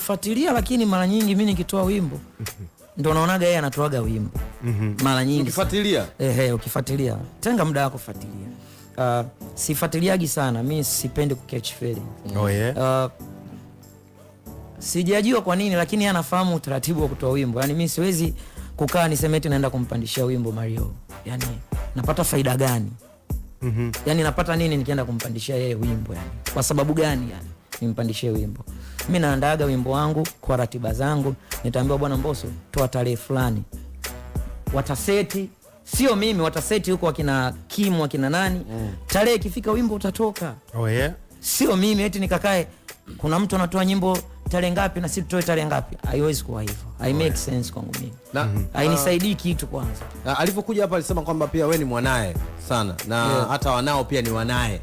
Sifuatilia, lakini mara nyingi mimi nikitoa wimbo ndio naonaga yeye anatoaga wimbo. Mara nyingi ukifuatilia ukifuatilia tenga muda wako fuatilia. Sifuatiliagi sana, mimi sipendi ku catch feeling. Oh yeah. Sijajua kwa nini, lakini anafahamu utaratibu wa kutoa wimbo. Yani mimi siwezi kukaa niseme eti naenda kumpandishia wimbo Mario. Yani napata faida gani? Yani napata nini nikienda kumpandishia yeye wimbo yani? Kwa sababu gani yani nimpandishie wimbo? Mimi naandaaga wimbo wangu kwa ratiba zangu, nitaambiwa bwana Mbosso toa tarehe fulani. Wataseti, sio mimi, wataseti huko wakina Kim wakina nani. Tarehe ikifika wimbo utatoka. Oh yeah. Sio mimi eti nikakae kuna mtu anatoa nyimbo tarehe ngapi na sisi tutoe tarehe ngapi. Haiwezi kuwa hivyo. I make sense kwangu mimi. Hainisaidii kitu kwanza. Alipokuja hapa alisema kwamba pia wewe ni mwanae sana na hata wanao pia ni wanae.